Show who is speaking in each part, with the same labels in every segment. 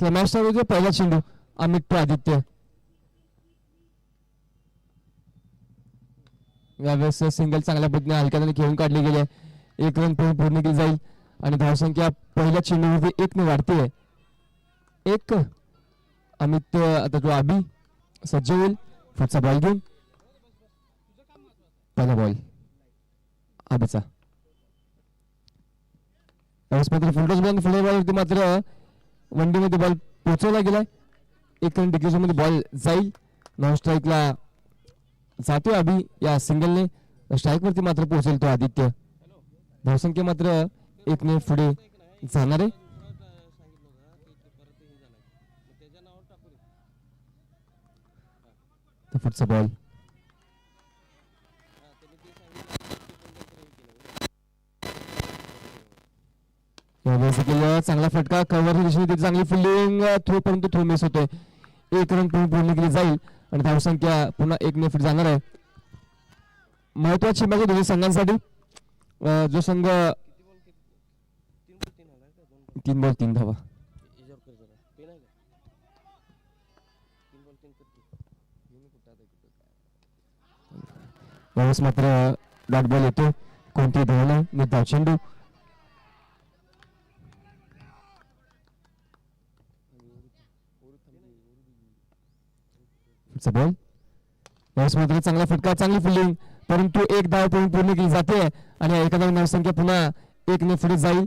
Speaker 1: Match चालू होते. पहिला चेंडू अमित टू आदित्य. यावेळेस सिंगल चांगल्या पद्धतीने हलक्याने खेळून काढले गेले. एक रन पूर्ण केली जाईल आणि धावसंख्या पहिल्या चेंडूवरती 1 ने वाढते. एक अमित आता तो अभि सज्ज होईल. पुढचा बॉल घेऊन पहिला बॉल अभिचा. यावेळेस मात्र फुलटॉस बॉल बॉलवरती मात्र वनडीमध्ये बॉल पोहोचवला गेलाय. 1 रन डिक्लेरेशनमध्ये बॉल जाईल. नॉन स्ट्राईकला जातो अभि. या सिंगलने स्ट्राईकवरती मात्र पोहोचेल तो आदित्य. धावसंख्या मात्र 1 ने पुढे जाणार आहे. पुढचा बॉल चांगला फटका कव्हर दिशेने चांगली फिल्डिंग थ्रो परंतु थ्रो मिस होतोय. 1 रन पूर्ण केली जाईल आणि धावसंख्या पुन्हा 1 ने पुढे जाणार आहे. महत्वाची मॅच दोन्ही संघांसाठी. जो संघ 3 बॉल 3 धावा. यावेळेस मात्र डॉट बॉल येतो. कोणती धाव नाही. निर्धाव चेंडू. बॉल यावेळेस मात्र चांगला फटका चांगली फिल्डिंग परंतु 1 धाव पूर्ण केली जाते आणि एखादा धावसंख्या पुन्हा 1 ने पुढे जाईल.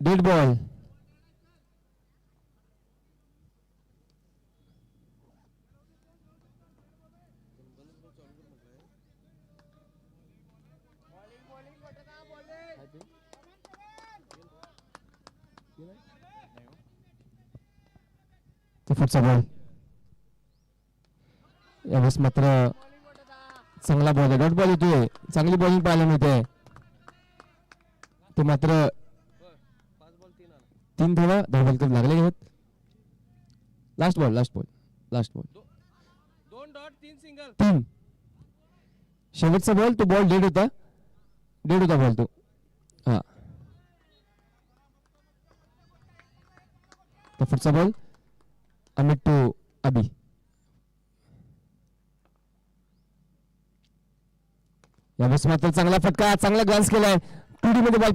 Speaker 1: Dead ball. पुढचा बॉल. यावेळेस मात्र चांगला बॉल आहे. डॉट बॉल येतोय. चांगली बॉलिंग पाहायला मिळते. ते मात्र 3 धावा धावबॉल कर लागले आहेत. लास्ट बॉल 3 शेवटचा बॉल. तो बॉल डेड होता बॉल तो. हा पुढचा बॉल अमित टू अभि. यावेळेस मात्र चांगला फटका चांगला ग्लान्स केलाय. 2D मध्ये बॉल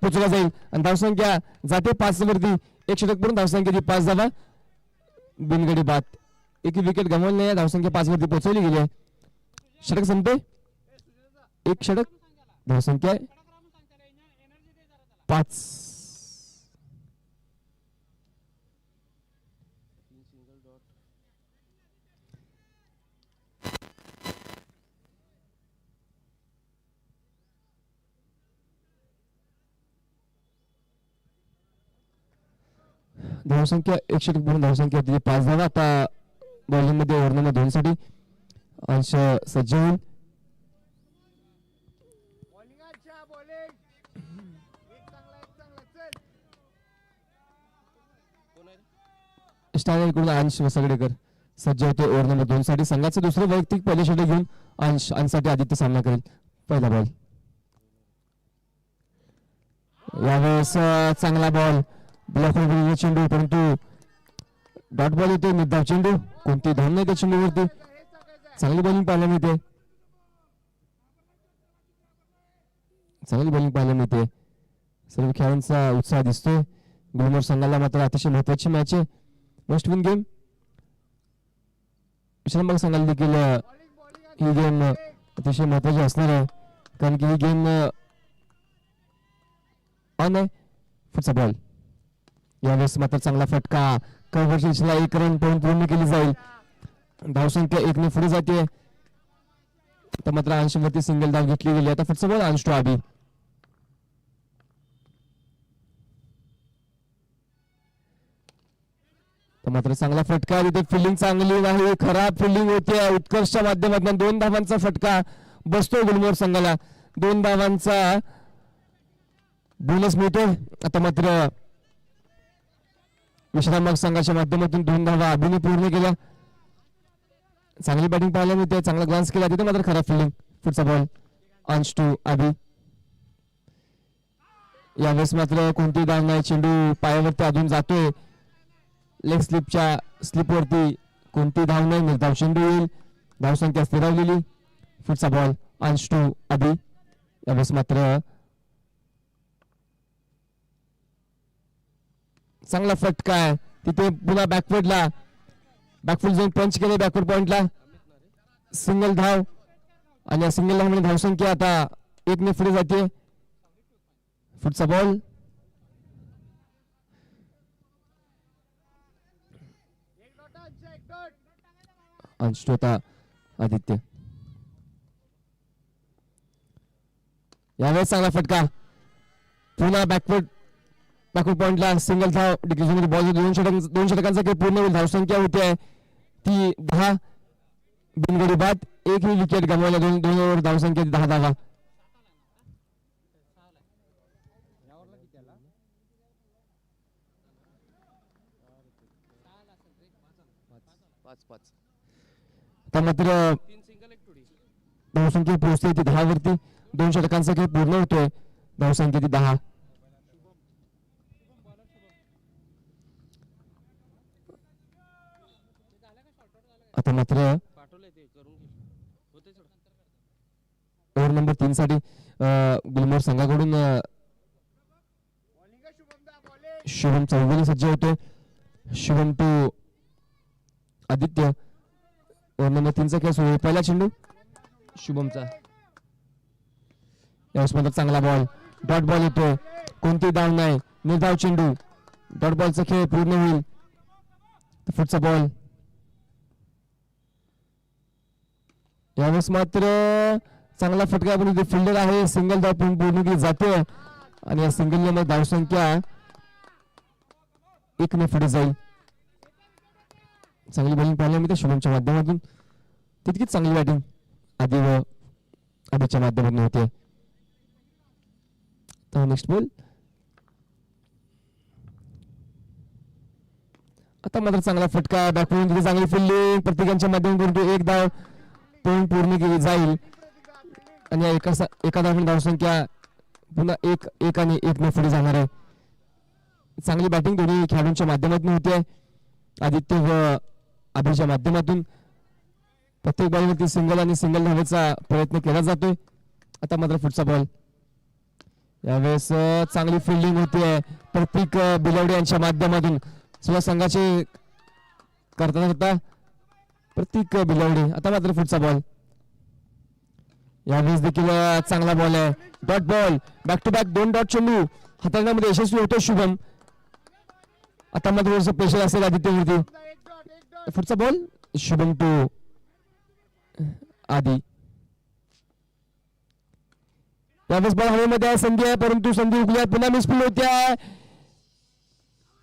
Speaker 1: पोचवला जाईल आणि धावसंख्या जाते 5 वरती. 1 षटक पूर्ण धावसंख्या 5 धावा. बिनगडी बाद. एक विकेट गमावली नाही. धावसंख्या 5 वरती पोहोचवली गेली आहे. षटक संपते. 1 षटक धावसंख्या 5. धावसंख्या 1 षटक पूर्ण धावसंख्या 5 धावा. आता बॉलिंग मध्ये ओव्हर नंबर 2 साठी अंश सज्ज होईल. स्टार कडून अंश वसगडेकर सज्ज होते ओव्हर नंबर 2 साठी. संघाचं दुसरं वैयक्तिक पहिले षटक घेऊन अंशसाठी आदित्य सामना करेल. पहिला बॉल. यावेळेस चांगला बॉल ब्लॉक चेंडू परंतु डॉट बॉल येतो. निर्धाव चेंडू. कोणती धाव नाही त्या चेंडूवरती. चांगली बॉलिंग पाहायला मिळते. सर्व खेळाडूंचा उत्साह दिसतोय. गुलमोहर संघाला मात्र अतिशय महत्वाची मॅच आहे. Must win game. विश्रामबाग संघाला देखील ही गेम अतिशय महत्वाची असणार आहे कारण की ही गेम ऑन आहे. पुढचा बॉल. यावेळेस मात्र चांगला फटका कव्हरला 1 रन पूर्ण केली जाईल. धावसंख्या 1 ने पुढे जाते. तर मात्र अंशवरती सिंगल धाव घेतली गेली. आता पुढचा बॉल अंश टू अभि. तर मात्र चांगला फटका. तिथे फिल्डिंग चांगली नाही. खराब फिल्डिंग होते. उत्कर्षच्या माध्यमातून 2 धावांचा फटका बसतो गुलमोहर संघाला. 2 धावांचा बोनस मिळतो. आता मात्र विश्रामबाग संघाच्या माध्यमातून 2 धावा अभिने पूर्ण केल्या. चांगली बॅटिंग पाहायला मिळते. चांगला ग्लान्स केला. तिथे मात्र खराब फिल्डिंग. पुढचा बॉल अंश टू अभि. यावेळेस मात्र कोणती धाव नाही. चेंडू पायावरती अजून जातोय. लेग स्लिपच्या स्लिपवरती कोणती धाव नाही. निर्धाव चेंडू येईल. धावसंख्या स्थिरावलेली. पुढचा बॉल अंश टू आधी. यावेळेस मात्र चांगला फटका आहे तिथे. पुन्हा बॅकवर्डला बॅकफुट जाऊन पंच केले. बॅकवर्ड पॉइंटला सिंगल धाव आणि या सिंगल धावमध्ये धावसंख्या आता 1 ने पुढे जाते. पुढचा बॉल अंश टू आता आदित्य. यावेळेस चांगला फटका. पुन्हा बॅकवर्ड पॉइंटला सिंगल धाव. डिक्लेरेशन बॉल 2 षटकांचा खेळ पूर्ण होईल. धावसंख्या होती आहे ती 10. बिनगडी बाद. एकही विकेट गमावल्या. 2 ओव्हर धावसंख्या 10 धावा. आता मात्र धावसंख्या पोहोचते ती 10 वरती. 2 षटकांचा खेळ पूर्ण होतोय. धावसंख्या ती 10. आता मात्र ओव्हर नंबर 3 साठी गुलमोहर संघाकडून शुभम चौगुले सज्ज होते. Shubham to Aditya. Over number 3 चा खेळ सुरू. पहिला चेंडू शुभमचा. यावेळेस मात्र चांगला बॉल. डॉट बॉल येतोय. कोणती धाव नाही. निर्धाव चेंडू. डॉट बॉलचा खेळ पूर्ण होईल. पुढचा बॉल. यावेळेस मात्र चांगला फटका. पण फिल्डर आहे. सिंगल धाव पूर्ण केली जाते आणि या सिंगल धावसंख्या 1 ने पुढे जाईल. चांगली बॉलिंग पाहायला मिळते शुभमच्या माध्यमातून. तितकीच चांगली बॅटिंग आधी व आधीच्या माध्यमातून होते. तर नेक्स्ट बॉल. आता मात्र चांगला फटका. बॅकवरून तिथे चांगली फिल्डिंग. प्रत्येकाच्या माध्यमातून 1 धाव पूर्ण केली जाईल आणि एका धावून धावसंख्या पुन्हा 1 आणि 1 ने पुढे जाणार आहे. चांगली बॅटिंग दोन्ही खेळाडूंच्या माध्यमातून होते. आदित्य व अभिच्या माध्यमातून प्रत्येक बॉलवरती सिंगल आणि सिंगल धावेचा प्रयत्न केला जातोय. आता मात्र पुढचा बॉल. यावेळेस चांगली फिल्डिंग होते प्रतीक बिलवडे यांच्या माध्यमातून. सर्व संघाचे करता प्रतीक बिलवडे. आता मात्र पुढचा बॉल. यावेळेस देखील चांगला बॉल आहे. Dot ball. Back to back 2 dot चेंडू हाताळण्यामध्ये यशस्वी होतो शुभम. आता मात्र थोडंसं प्रेशर असेल आदित्यवरती. पुढचा बॉल शुभम टू आधी. यावेळेस बॉल हवेमध्ये आहे. संधी आहे परंतु संधी उगली. पुन्हा मिसफील्ड होत्या.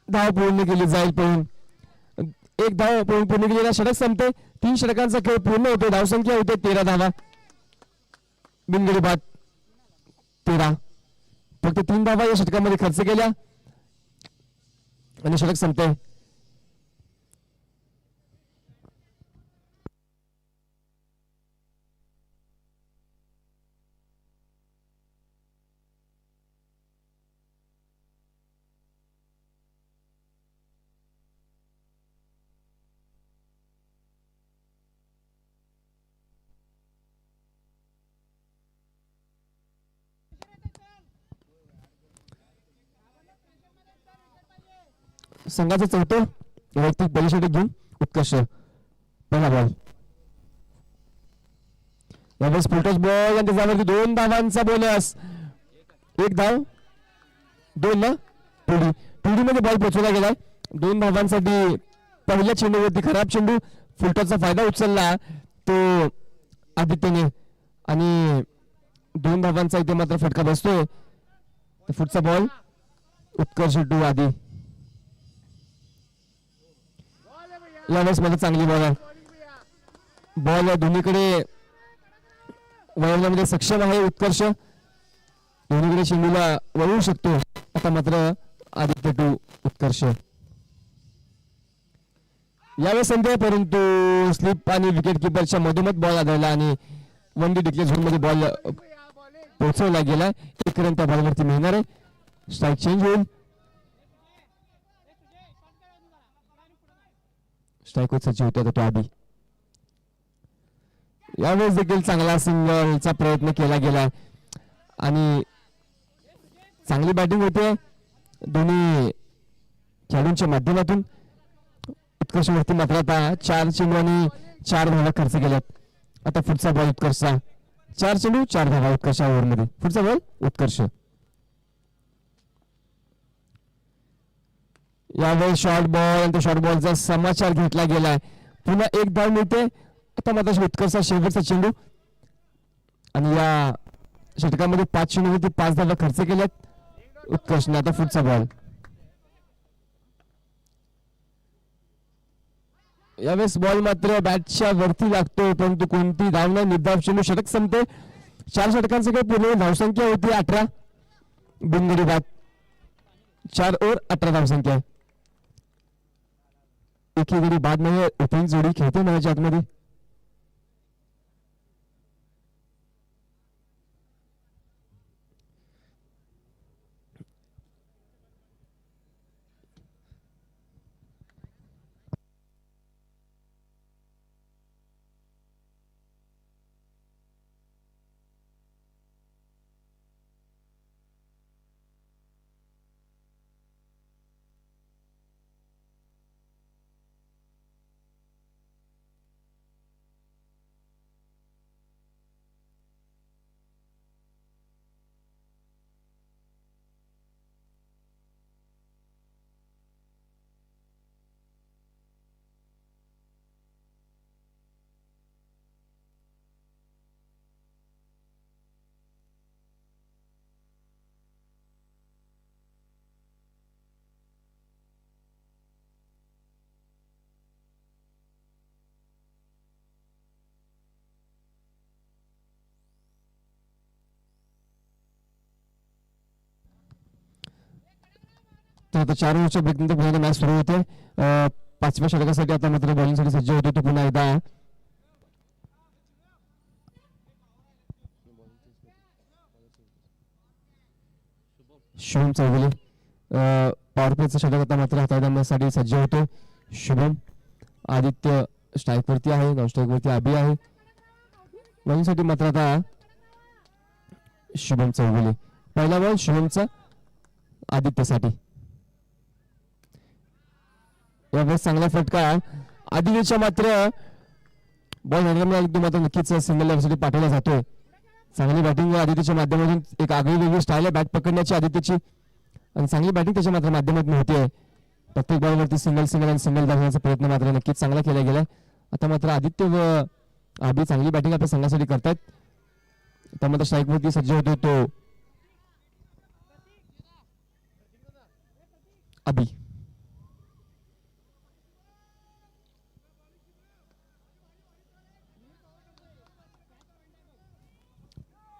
Speaker 1: धाव पूर्ण केली जाईल. पळून 1 धाव पूर्ण केलेला षटक संपते. 3 षटकांचा खेळ पूर्ण होतो. धावसंख्या होते 13 धावा. बिनगडी बाद 13. फक्त 3 धावा या षटकामध्ये खर्च केल्या आणि षटक संपते. संघाचं चौथं वैयक्तिक बलिष्ठता घेऊन उत्कर्ष. पहिला बॉल. यावेळेस फुलटॉस बॉल आणि त्याच्यावरती 2 धावांचा बोनस. 1 धाव 2 ना टुडी मध्ये बॉल पोहोचवला गेलाय 2 धावांसाठी. पहिल्या चेंडूवरती खराब चेंडू. फुलटॉसचा फायदा उचलला तो आदित्यने आणि 2 धावांचा इथे मात्र फटका बसतोय. पुढचा बॉल उत्कर्ष टू आधी. यावेळेस मला चांगली बॉल आहे. बॉल दोन्हीकडे वळवण्यामध्ये सक्षम आहे उत्कर्ष. दोन्हीकडे चेंडूला वळवू शकतो. आता मात्र आदित्य टू उत्कर्ष. यावेळेस संधी आहे परंतु स्लिप आणि विकेट किपरच्या मधोमध बॉल आढळला आणि 1D डिक्लेअर झोन मध्ये बॉल पोहोचवला गेला. 1 रन त्या बॉलवरती मिळणार आहे. स्ट्राईक चेंज होईल. स्ट्राईक होत सज्ज होते आता तो आधी. यावेळेस देखील चांगला सिंगलचा प्रयत्न केला गेला आणि चांगली बॅटिंग होते दोन्ही खेळाडूंच्या माध्यमातून. उत्कर्ष वरती मात्र आता 4 चेंडू आणि 4 धावा खर्च केल्यात. आता पुढचा बॉल उत्कर्षचा. 4 चेंडू 4 धावा उत्कर्ष ओव्हरमध्ये. पुढचा बॉल उत्कर्ष. यावेळेस शॉर्ट बॉल आणि शॉर्ट बॉलचा समाचार घेतला गेलाय. पुन्हा एक धाव मिळते. आता मात्र उत्कर्षचा शेवटचा चेंडू आणि या षटकामध्ये 5 चेंडूवरती 5 धावा खर्च केल्यात उत्कर्षने. आता पुढचा बॉल. यावेळेस बॉल मात्र बॅटच्या वरती लागतो परंतु कोणती धाव नाही. निर्धाव चेंडू. षटक संपते. 4 षटकांचे काही पूर्ण धावसंख्या होती 18. बिनगडी बाद. 4 ओव्हर 18 धावसंख्या आहे. एकही गडी बाद नाही. ओपनिंग जोडी खेळते मॅच आतमध्ये. तर आता 4 ओव्हरच्या ब्रेक नंतर पुन्हा मॅच सुरू होते. 5व्या षटकासाठी आता मात्र बॉलिंगसाठी सज्ज होतो तो पुन्हा एकदा. शुभम चौगुले पॉवर प्लेचं षटक आता मात्र हाताळण्यासाठी सज्ज होतो. शुभम. आदित्य स्ट्राईक वरती आहे. नॉन स्ट्राईक वरती अभि आहे. बॉलिंगसाठी मात्र आता शुभम चौगुले. पहिला बॉल शुभमचा आदित्यसाठी. यावेळेस चांगला फटका आदित्यच्या मात्र बॉल हँडल मात्र नक्कीच सिंगल लेगसाठी पाठवला जातोय. चांगली बॅटिंग आदित्यच्या माध्यमातून. एक आगळी वेगळी स्टाईल आहे बॅट पकडण्याची आदित्यची आणि चांगली बॅटिंग त्याच्या मात्र माध्यमातून होतीये. प्रत्येक बॉलवरती सिंगल सिंगल आणि सिंगल दाखवण्याचा प्रयत्न मात्र नक्कीच चांगला केला गेलाय. आता मात्र आदित्य व अभि चांगली बॅटिंग आपल्या संघासाठी करतायत. त्यामध्ये स्ट्राईक वरती सज्ज होतो तो अभि.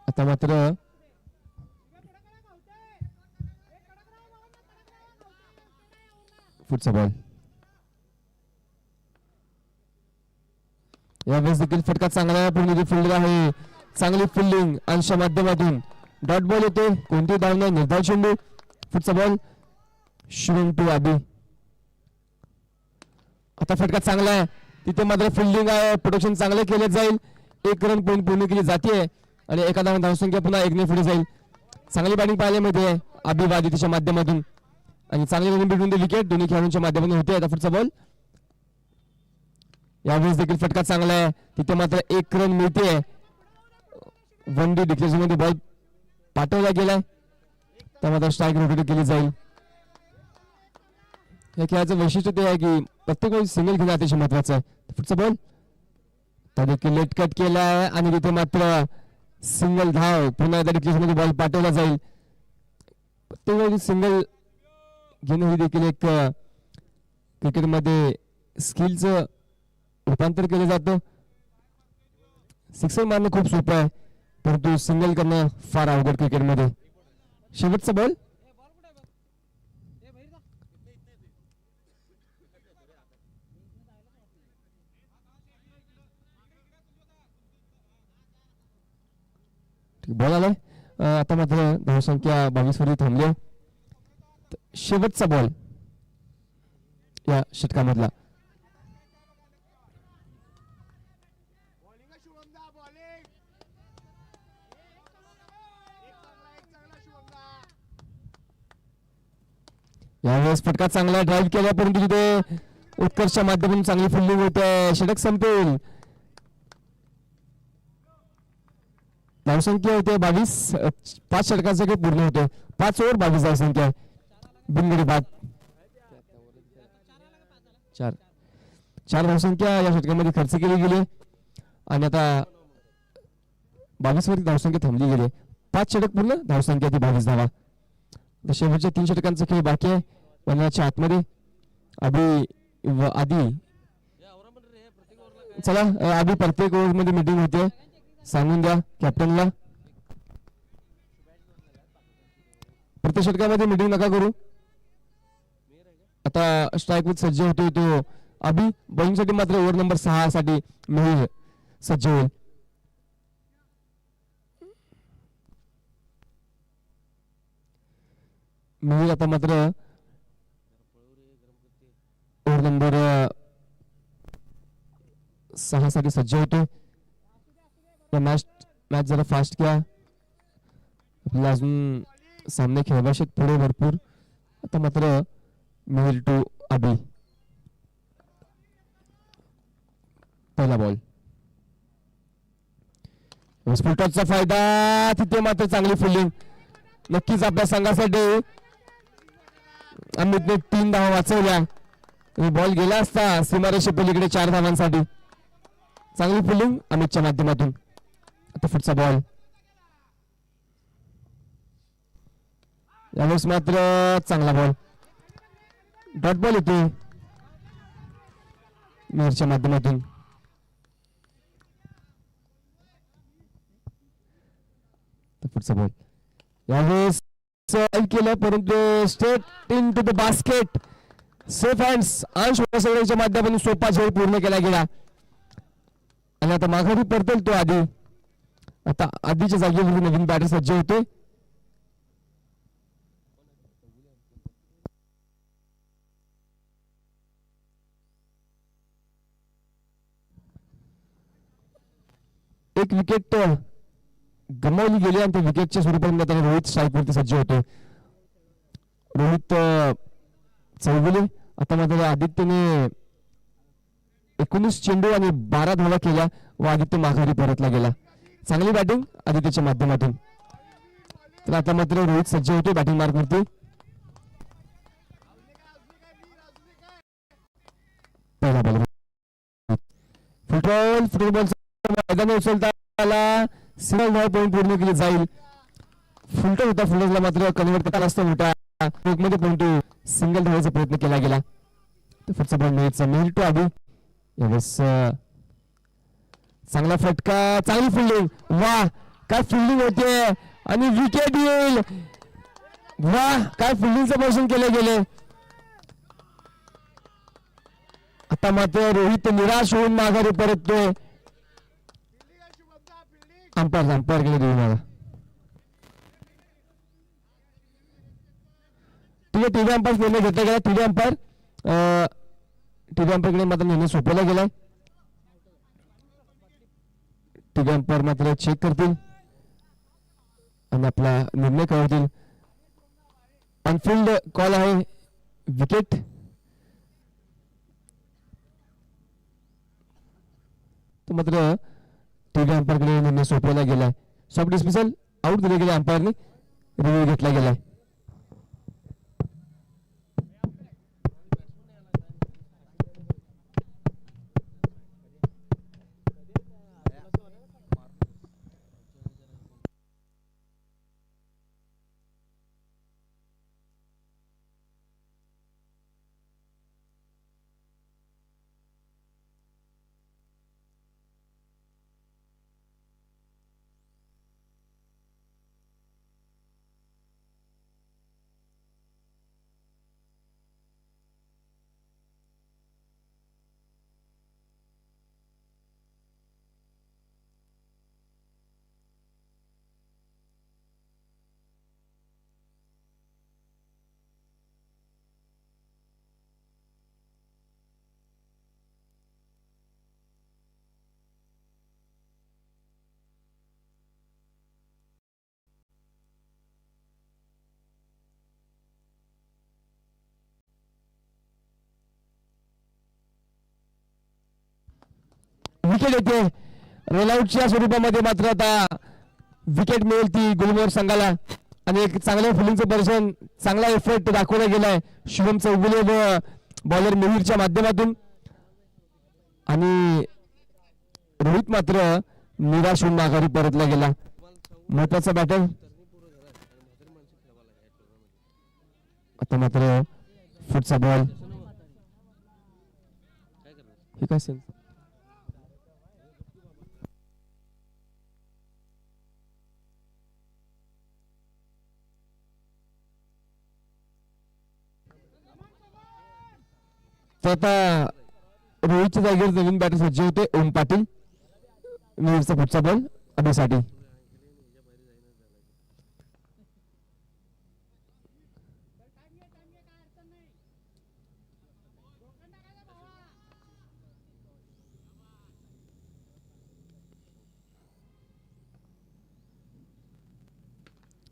Speaker 1: आता मात्र पुढचा बॉल. यावेळेस देखील फटका चांगला. पूर्ण फिल्डर आहे. चांगली फिल्डिंग अंशा माध्यमातून. डॉट बॉल होते. कोणती धाव नाही. निर्धाव चेंडू. पुढचा बॉल. शुभम टू अभि. आता फटका चांगला आहे. तिथे मात्र फिल्डिंग आहे. प्रोटेक्शन चांगले केले जाईल. 1 रन पॉईंट पूर्ण केली जाते आणि एका धावसंख्या पुन्हा 1 ने पुढे जाईल. चांगली बॅटिंग पाहायला मिळते अभि व आदित्यच्या माध्यमातून आणि चांगली रनिंग बिटवीन द विकेट दोन्ही खेळाडूंच्या माध्यमातून होते. आता पुढचा बॉल. यावेळेस देखील फटका चांगला आहे. तिथे मात्र 1 रन मिळते. 1 डे डिक्लेरेशन मध्ये बॉल पाठवला गेलाय. त्यामध्ये स्ट्राईक रोटेट केली जाईल. या खेळाचं वैशिष्ट्य ते आहे की प्रत्येक वेळी सिंगल घेणं अतिशय महत्वाचं आहे. पुढचा बॉल. त्या देखील लेट कट केलाय आणि तिथे मात्र सिंगल धाव. पुन्हा एकदा डिक्लेरेशन मध्ये बॉल पाठवला जाईल. प्रत्येक वेळी सिंगल घेणं ही देखील एक क्रिकेटमध्ये स्किलचं रूपांतर केलं जातं. सिक्सर मारणं खूप सोपं आहे परंतु सिंगल करणं फार अवघड क्रिकेटमध्ये. शेवटचा बॉल. बॉल आलाय. आता मात्र धावसंख्या 22 वरती थांबली. शेवटचा बॉल या षटकामधला. यावेळेस फटका चांगला ड्राईव्ह केला परंतु तिथे उत्कर्षच्या माध्यमातून चांगली फिल्डिंग होते. षटक संपेल. धावसंख्या होते 22. 5 षटकांसाठी पूर्ण होते. 5 ओव्हर 22 धावसंख्या आहे. बिनगडी बाद. 4 धावसंख्या या षटकामध्ये खर्च केली गेली आणि आता 22 वरती धावसंख्या थांबली गेली. 5 षटक पूर्ण, धावसंख्या ती 22 धावा. शेवटच्या 3 षटकांचा खेळ बाकी आहे. मैदानाच्या आतमध्ये अभि व आधी चला आधी प्रत्येक ओव्हर मध्ये मीटिंग होते. सांगून द्या कॅप्टनला. प्रत्येक षटकामध्ये मीटिंग नका करू. आता स्ट्राईक विथ सज्ज होतोय तो अभि. बॉलिंग साठी मात्र ओव्हर नंबर 6 साठी मेहुल सज्ज होईल. मेहुल आता मात्र ओव्हर नंबर 6 साठी सज्ज होतो. मॅच जरा फास्ट घ्या. आपल्याला अजून सामने खेळवायचे पुढे भरपूर. आता मात्र मेहुल टू अभि. पहिला बॉल. स्फोटाचा फायदा. तिथे मात्र चांगली फिल्डिंग. नक्कीच आपल्या संघासाठी अमितने 3 धावा वाचवल्या. बॉल गेला असता सीमारेषे पलीकडे 4 धावांसाठी. चांगली फिल्डिंग अमितच्या माध्यमातून. आता पुढचा बॉल. यावेळेस मात्र चांगला बॉल. डॉट बॉल येतो मेहरच्या माध्यमातून. पुढचा बॉल. यावेळेस केलं परंतु straight in to the basket. Safe hands. अंश वसवण्याच्या माध्यमातून सोपा झेल पूर्ण केला गेला आणि आता माघारी परतेल तो आधी. आता आधीच्या जागेवर नवीन बॅटर सज्ज होते. एक विकेट गमावली गेली आणि त्या विकेटच्या स्वरूपात रोहित स्ट्राईकवरती सज्ज होतो. रोहित चौगुले. आता मात्र आदित्यने 19 चेंडू आणि 12 धावा केल्या व आदित्य माघारी परतला गेला. चांगली बॅटिंग आदित्यच्या माध्यमातून. तर आता मात्र रोहित सज्ज होतो बॅटिंग मार्क वरती. पहिला बॉल. फुटबॉल मैदान उचलता आला. सिंगल धाव पॉईंट पूर्ण केली जाईल. फुलटो होता. फुलटोला मात्र कन्वर्ट करता असता मोठा मध्ये परंतु सिंगल धावायचा प्रयत्न केला गेला. पुढचा बॉल मेहर टू अभि. यावेळेस चांगला फटका. चांगली फिल्डिंग. वा काय फिल्डिंग होते आणि विकेट येईल. वा काय फिल्डिंगचं पोषण केले गेले. आता मात्र रोहित निराश होऊन माघारी परततोय. अंपायर कडे देऊ नका. टीव्ही अंपायर निर्णय घेतला गेला. टीव्ही अंपायर कडे मात्र निर्णय सोपवला गेलाय. टीव्ही अंपायर मात्र चेक करतील आणि आपला निर्णय कळवतील. ऑनफिल्ड कॉल आहे. विकेट. तो मात्र टीव्ही अंपायर कडे निर्णय सोपवला गेलाय. सॉफ्ट डिस्मिसल आउट दिले गेले. अंपायरने रिव्ह्यू घेतला गेलाय. विकेट येते. रोलआउटच्या स्वरूपामध्ये मात्र आता विकेट मिळेल ती गुलमोहर संघाला आणि एक चांगल्या फिल्डिंगचं प्रदर्शन चांगला एफर्ट दाखवला गेलाय शुभम चौगुले व बॉलर मिहीरच्या माध्यमातून. आणि रोहित मात्र निराश होऊन माघारी परतला गेला. महत्वाचा बॅटर आता मात्र फुटचा बॉल हे काय असेल. तर आता रोहितच्या जागेवर नवीन बॅटर सज्ज होते ओम पाटील. मिहीरचा फुटचा बॉल अभिसाठी.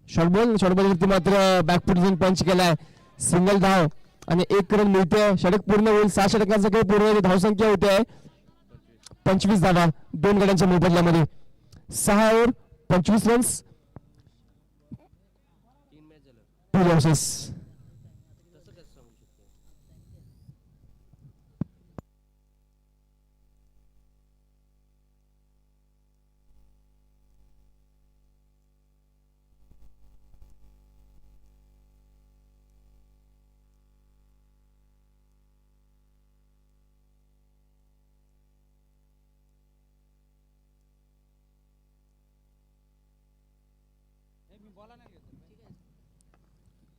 Speaker 1: शॉर्टबॉल वरती मात्र बॅकफुट घेऊन पंच केलाय. सिंगल धाव आणि 1 रन मिळते. षटक पूर्ण होईल. 6 षटकांचा खेळ पूर्ण होईल. धावसंख्या होते 25 धावा 2 गड्यांच्या मोबदल्यामध्ये. 6 over 25 runs 2 losses.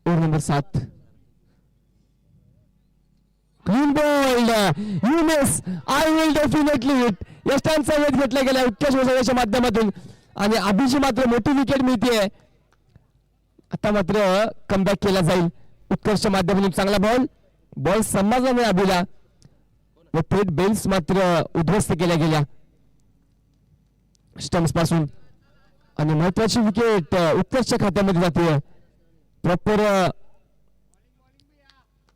Speaker 1: Over number 7 clean bowled. You miss. I will definitely hit. यष्टांचा वेध घेतला गेला उत्कर्ष वसवण्याच्या माध्यमातून आणि अभिची मात्र मोठी विकेट मिळते. आता मात्र कमबॅक केला जाईल उत्कर्षच्या माध्यमातून. चांगला बॉल समजला नाही अभिला व थेट बेल्स मात्र उद्ध्वस्त केल्या गेल्या स्टम्प्स पासून आणि महत्वाची विकेट उत्कर्षच्या खात्यामध्ये जाते. प्रॉपर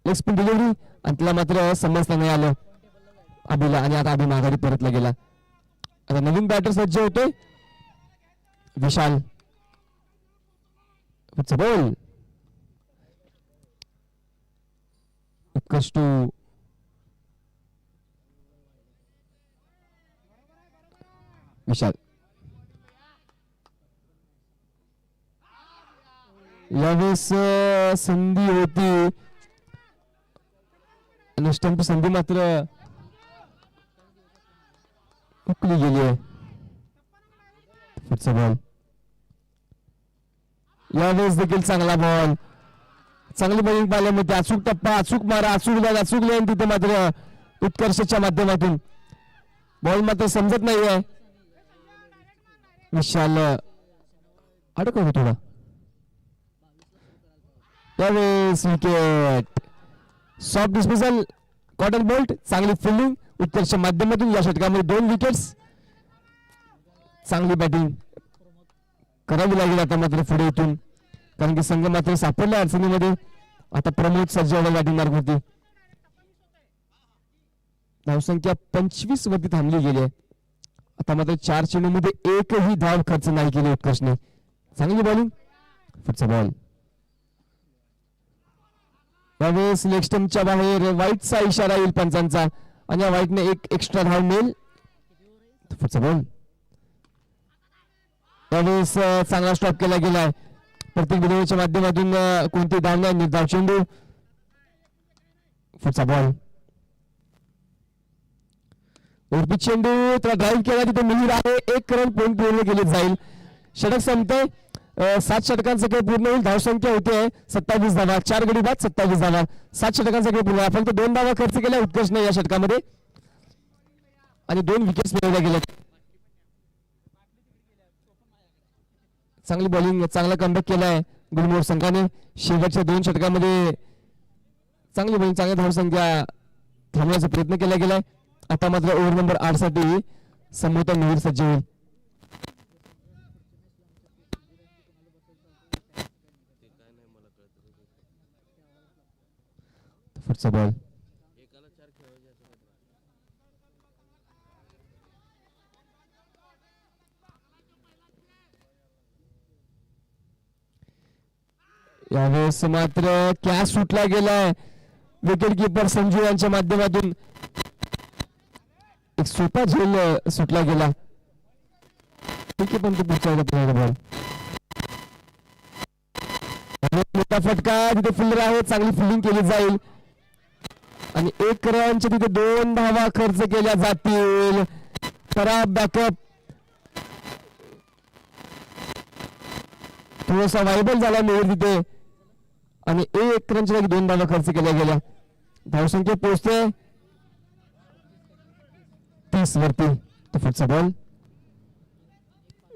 Speaker 1: लेग स्पिन डिलिव्हरी आणि त्याला मात्र समजता नाही आलं अभिला आणि आता अभि माघारी परतला गेला. आता नवीन बॅटर सज्ज होतोय विशाल. बॉल उत्कर्ष टू विशाल. यावेळेस संधी होती आणि स्टंप संधी मात्र हुकली गेली आहे. पुढचा बॉल यावेळेस देखील चांगला बॉल. चांगली बॉलिंग पाहायला मिळते. अचूक टप्पा अचूक मारा अचूक लाईन तिथे मात्र उत्कर्षच्या माध्यमातून. बॉल मात्र समजत नाहीये. विशाल अडकवतो थोडा. त्यावेळेस wicket. Soft dismissal cotton bolt. चांगली फिल्डिंग उत्कर्षच्या माध्यमातून. या षटकामध्ये 2 विकेट्स. चांगली बॅटिंग करावी लागेल आता मात्र पुढे इथून कारण की संघ मात्र सापडला अडचणीमध्ये. आता प्रमोद सज्ज बॅटिंग मार्ग होती. धावसंख्या 25 वरती थांबली गेली आहे. आता मात्र 4 चेंडूमध्ये एकही धाव खर्च नाही केली उत्कर्षने. चांगली बॉलिंग. पुढचा बॉल यावेळेस लेग स्टंपच्या बाहेर व्हाईटचा इशारा येईल पंचांचा आणि या व्हाईटने 1 एक्स्ट्रा धाव मिळेल. पुढचा बॉल यावेळेस चांगला स्टॉप केला गेलाय. प्रत्येक विधानाच्या माध्यमातून कोणती धाव नाही. निर्धाव चेंडू. पुढचा बॉल उर्पित चेंडू त्याला ड्राईव्ह केला तिथे मिहीर आहे. 1 रन पॉईंट पूर्ण केले जाईल. षटक संपते. 7 षटकांचा खेळ पूर्ण होईल. धावसंख्या होते 27 धावा. 4 गडी बाद 27 धावा. 7 षटकांचा खेळ पूर्ण. फक्त 2 धावा खर्च केल्या उत्कर्षने या षटकामध्ये आणि 2 विकेट्स मिळवल्या गेल्या. चांगली बॉलिंग चांगला कमबॅक केलाय गुलमोहर संघाने. शेवटच्या 2 षटकामध्ये चांगली बॉलिंग चांगल्या धावसंख्या थांबवण्याचा प्रयत्न केला गेलाय. आता मात्र ओव्हर नंबर 8 साठी समोर मिहीर सज्ज होईल. पुढचा बॉल यावेळेस मात्र कॅच सुटला गेलाय विकेट किपर संजू यांच्या माध्यमातून. एक सोपा झेल सुटला गेला. ठीक आहे पण तो पुढच्या बॉल मोठा फटका तिथे फिल्डर आहे चांगली फिल्डिंग केली जाईल आणि 1 रनच्या तिथे 2 धावा खर्च केल्या जातील. खराब बॅकअप थोडासा वायबल झाला मेहर तिथे आणि 1 रनच्या जागी 2 धावा खर्च केल्या गेल्या. धावसंख्या पोहोचते 30 वरती. तो पुढचा बॉल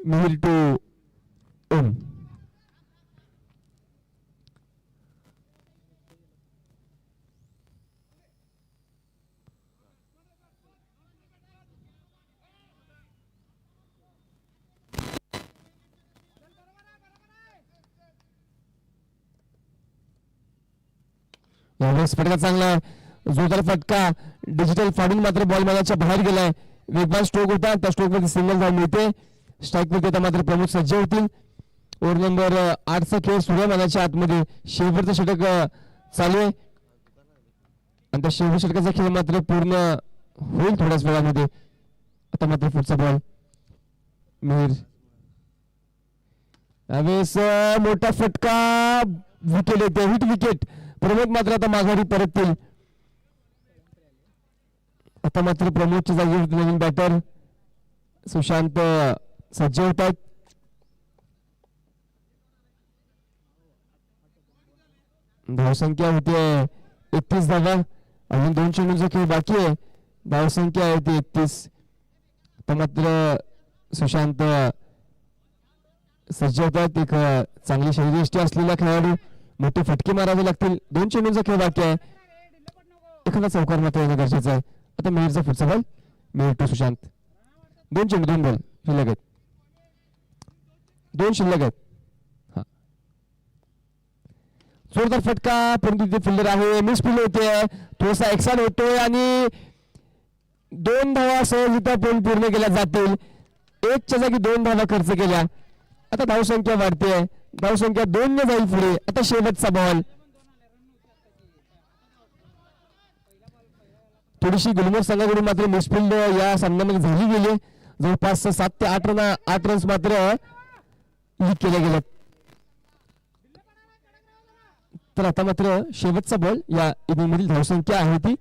Speaker 1: मिहिर टू ओम. यावेळेस फटका चांगला जोरदार फटका डिजिटल फाडून मात्र बॉल मैदानाच्या बाहेर गेलाय. वेगवान स्ट्रोक होता त्या स्ट्रोक मध्ये सिंगल धाव मिळते. स्ट्राईक मध्ये आता मात्र प्रमुख सज्ज होतील. ओव्हर नंबर 8चा खेळ सूर्य मैदानाच्या आतमध्ये शेवटचं षटक चालू आहे आणि त्या शेवट षटकाचा खेळ मात्र पूर्ण होईल थोड्याच वेळामध्ये. आता मात्र पुढचा बॉल मिहिर. यावेळेस मोठा फटका विकेट येते हिट विकेट. प्रमोद मात्र आता माघारी परततील. आता मात्र प्रमोदच्या जागी नवीन बॅटर सुशांत सज्ज होत आहेत. धावसंख्या होती 31 धावा. अजून 2 चेंडूंचा खेळ बाकी आहे. धावसंख्या आहे ती 31. आता मात्र सुशांत सज्ज होत आहेत. एक चांगली शरीरयष्टी असलेला खेळाडू. मोठे फटके मारावे लागतील. 2 चेंडूंचा खेळ बाकी आहे. एखादा चौकार मात्र येणं गरजेचं आहे. आता मेहरचा पुढचा बॉल मेहर टू सुशांत. 2 चेंडू 2 बॉल शिल्लक आहेत. 2 शिल्लक आहेत. जोरदार फटका परंतु तिथे फिल्डर आहे. मिस फील्ड होते थोडासा एक्साइट होतोय आणि 2 धावा सहजरित्या पूर्ण केल्या जातील. 1च्या जागी 2 धावा खर्च केल्या. आता धावसंख्या वाढते. धावसंख्या 2 ने जाईल पुढे. आता शेवटचा बॉल थोडीशी गुलमर्ग संघाकडून मात्र मिसफिल्ड या सामन्यामध्ये झाली गेली. जवळपास 7 ते 8 रन्स मात्र लीक केले गेले. तर आता मात्र शेवटचा बॉल या इनिंग मधील धावसंख्या आहे ती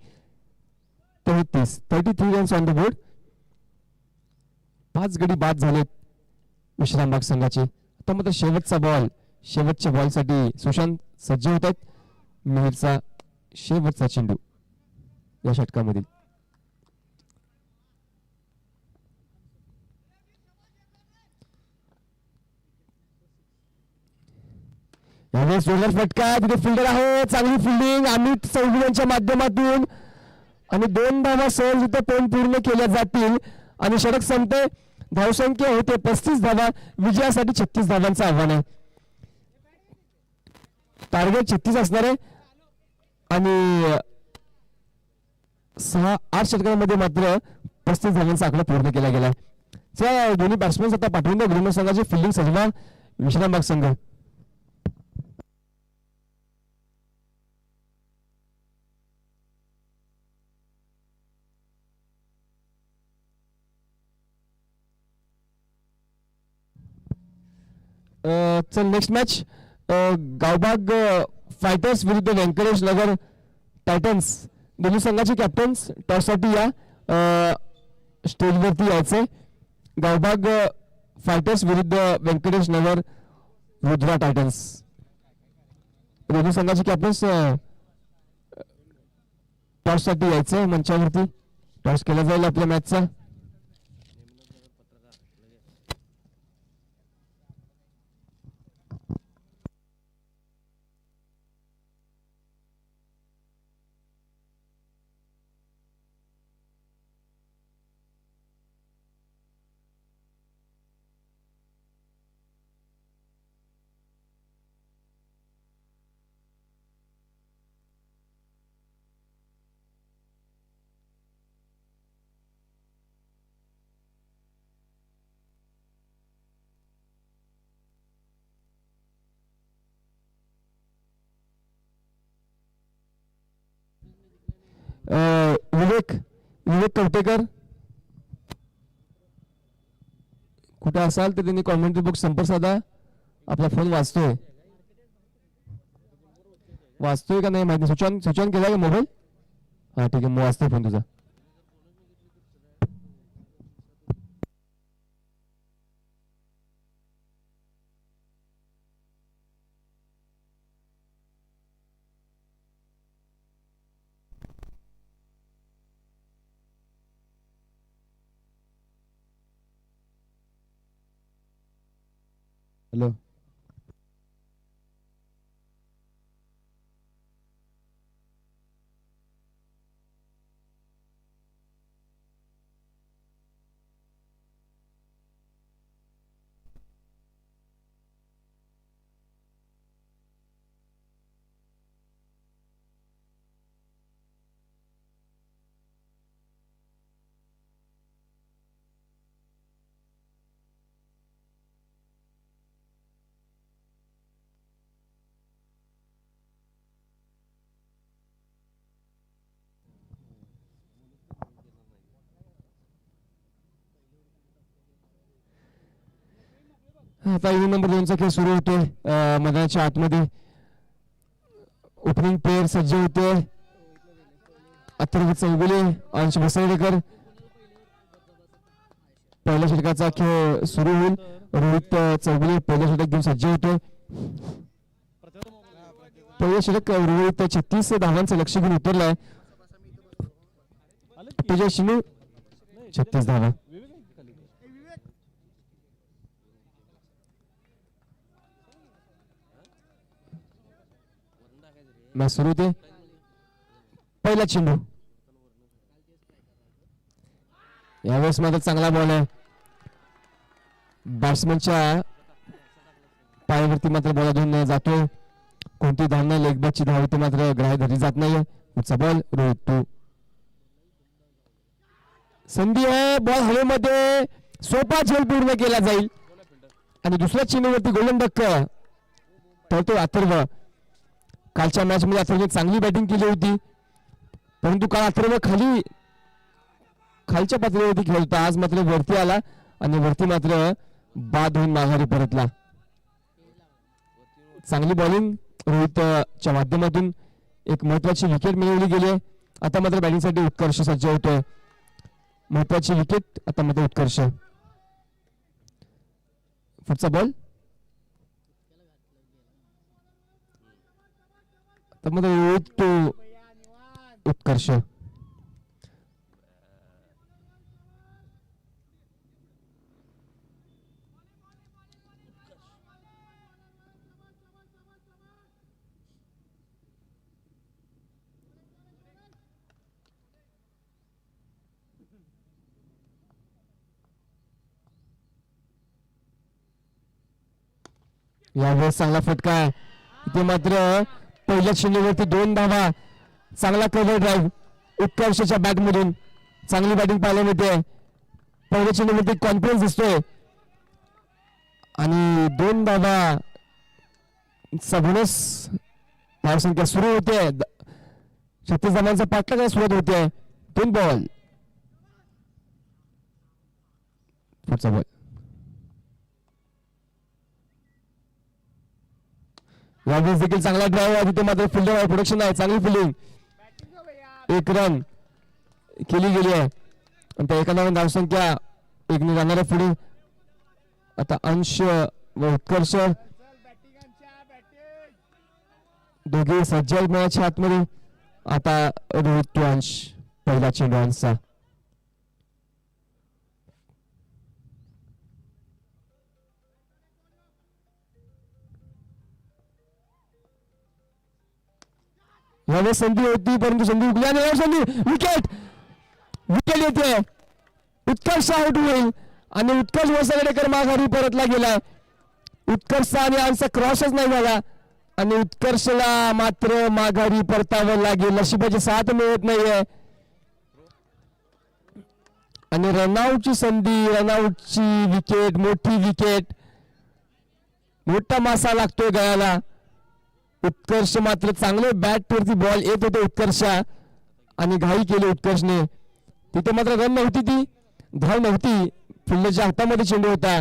Speaker 1: 33 रन्स ऑन द बोर्ड. 5 गडी बाद झालेत विश्रामबाग संघाचे. आता मात्र शेवटचा बॉल शेवटच्या बॉलसाठी सुशांत सज्ज होत आहेत. मेहरचा शेवटचा चेंडू या षटकामधील. यावेळेस जोरदार फटका तिथे फिल्डर आहे. चांगली फिल्डिंग अमित चौगुले यांच्या माध्यमातून आणि 2 धावा सहजरित्या पूर्ण केल्या जातील आणि षटक संपते. धावसंख्या होते 35 धावा. विजयासाठी 36 धावांचं आव्हान आहे. टार्गेट 36 असणार आहे आणि 6-8 षटकांमध्ये मात्र 35 धावांचा आकडा पूर्ण केला गेला. दोन्ही बॅट्समॅन आता पाठवून द्या गुलमर्ग संघाची फिल्डिंग सजवा विश्रामबाग संघ. चल नेक्स्ट मॅच गावबाग फायटर्स विरुद्ध व्यंकटेश नगर टायटन्स. दोन्ही संघाचे कॅप्टन्स टॉससाठी या स्टेजवरती यायचे. गावबाग फायटर्स विरुद्ध व्यंकटेश नगर रुद्रा टायटन्स. दोन्ही संघाचे कॅप्टन्स टॉससाठी यायचे मंचावरती. टॉस केला जाईल आपल्या मॅचचा. विवेक विवेक कवटेकर कुठे असाल तर त्यांनी कॉमेंट्री बॉक्स संपर्क साधा. आपला फोन वाचतोय का नाही माहिती. स्विच ऑन केला का मोबाईल. हा ठीक आहे, वाचतोय फोन तुझा. हॅलो. आता इनिंग नंबर 2चा खेळ सुरू होतोय. मैदानाच्या आतमध्ये ओपनिंग प्लेयर सज्ज होते. अथर्व चौगुले, अंश बसवडेकर. पहिल्या षटकाचा खेळ सुरू होईल. रोहित चौगुले पहिल्या षटक घेऊन सज्ज होते. पहिल्या षटक रोहित 36 धावांचं लक्ष घेऊन उतरलाय. तुझ्या शिनू 36 धावा. मॅच सुरू होते. पहिला चेंडू यावेळेस मात्र चांगला बॉल आहे. बॅट्समनच्या पायावरती मात्र बॉल धरून जातोय. कोणती धाव नाही. लेग बॅकची धाव इथे मात्र ग्राह्य धरली जात नाहीये. पुढचा बॉल रोहित टू. संधी आहे. बॉल हवेमध्ये सोपा झेल पूर्ण केला जाईल आणि दुसऱ्या चेंडूवरती गोल्डन डक ठरतो अथर्व. कालच्या मॅच मध्ये अथर्वने चांगली बॅटिंग केली होती, परंतु काल अथर्व खालच्या पातळीवरती खेळत होता. आज मात्र वरती आला आणि वरती मात्र बाद होऊन माघारी परतला. चांगली बॉलिंग रोहितच्या माध्यमातून एक महत्वाची विकेट मिळवली गेली. आता मात्र बॅटिंगसाठी उत्कर्ष सज्ज होतोय. महत्वाची विकेट आता मात्र उत्कर्ष. पुढचा बॉल रोहित टू उत्कर्ष. यावेळेस चांगला फटका. इथे मात्र पहिल्या चेंडूवरती 2 धावा. चांगला कव्हर ड्राईव्ह उत्कर्षच्या बॅट मधून. चांगली बॅटिंग पाहायला मिळते. पहिल्या चेंडूवरती कॉन्फिडन्स दिसतोय आणि 2 धावा. सबोनस धावसंख्या सुरू होते. 36 धावांचा पाठलाग सुरुवात होते. 3 बॉल. पुढचा बॉल. यावेळेस देखील चांगला ड्राईव्ह आहे. तिथे मात्र फिल्डर प्रोडक्शन आहे. चांगली फिल्डिंग. 1 रन केली गेली आहे आणि त्या 1 धावांची धावसंख्या 1 ने जाणाऱ्या पुढे. आता अंश व उत्कर्ष दोघे सज्ज आहेत मॅचच्या आतमध्ये. आता रोहित टू अंश. पहिला चेंडू अंशचा. यावेळेस संधी होती परंतु संधी हुकली आणि संधी विकेट येते. उत्कर्ष आउट होईल आणि उत्कर्ष वसगडेकर माघारी परतला गेलाय. उत्कर्ष आणि अंशचा क्रॉसच नाही झाला आणि उत्कर्षला मात्र माघारी परतावं लागेल. नशिबाची साथ मिळत नाहीये आणि रनआउटची संधी, रनआउटची विकेट, मोठी विकेट, मोठा मासा लागतोय गळ्याला. उत्कर्ष मात्र चांगले बॅट वरती बॉल येत होते उत्कर्ष आणि घाई केली उत्कर्षने. तिथे मात्र रन नव्हती, ती धाव नव्हती, फिल्डरच्या हातामध्ये चेंडू होता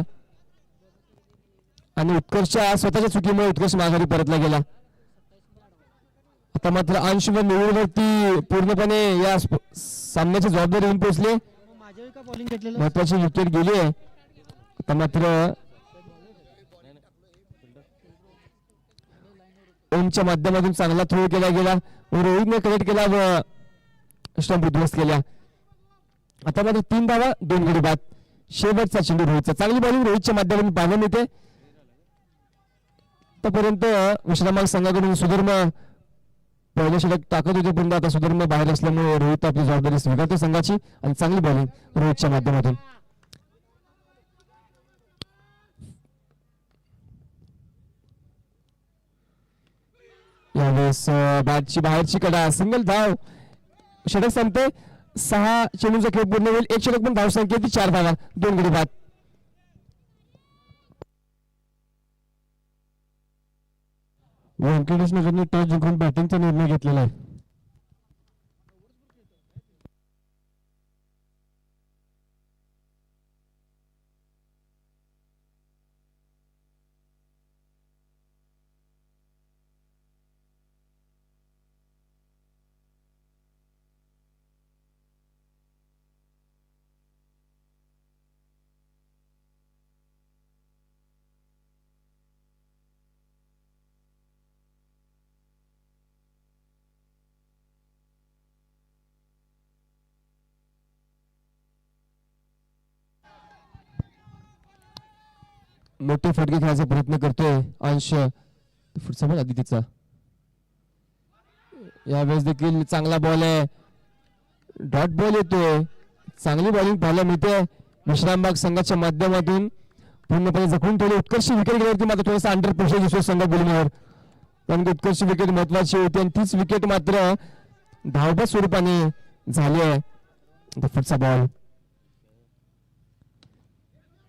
Speaker 1: आणि उत्कर्षच्या स्वतःच्या चुकीमुळे उत्कर्ष माघारी परतला गेला. आता मात्र अंश व निवडवरती पूर्णपणे या सामन्याची जबाबदारी येऊन पोहोचले. महत्वाची विकेट गेली आहे. आता मात्र ओमच्या माध्यमातून चांगला थ्रो केला गेला व रोहितने कनेक्ट केला व स्टंप उद्ध्वस्त केल्या. आता मात्र 3 धावा 2 गडी बाद. शेवटचा चेंडू रोहितचा. चांगली बॉलिंग रोहितच्या माध्यमातून पाहायला मिळते. आतापर्यंत विश्रामबाग संघाकडून सुधर्म पहिल्या षटक टाकत होते, पण आता सुधर्म बाहेर असल्यामुळे रोहित आपली जबाबदारी स्वीकारतो संघाची आणि चांगली बॉलिंग रोहितच्या माध्यमातून. यावेळेस बॅटची बाहेरची कडा, सिंगल धाव, षटक संपते. 6 चेंडूचा खेळ पूर्ण होईल. 1 षटक पण धाव संख्या ती 4 धावा 2 गडी बाद. व्यंकटेश नगरने टॉस जिंकून बॅटिंगचा निर्णय घेतलेला आहे. मोठे फटके खेळायचा प्रयत्न करतोय अंश. पुढचा बॉल आदितीचा. यावेळेस देखील चांगला बॉल आहे, डॉट बॉल येतोय. चांगली बॉलिंग पाहायला मिळते विश्रामबाग संघाच्या माध्यमातून. पूर्णपणे जखून ठेवले. उत्कर्ष विकेट गेल्यावरती मात्र थोडासा अंडर प्रेशर दिसतोय संघ बॉलिंगवर, कारण उत्कर्ष विकेट महत्वाची होती आणि तीच विकेट मात्र धावबाद स्वरूपाने झाली आहे. पुढचा बॉल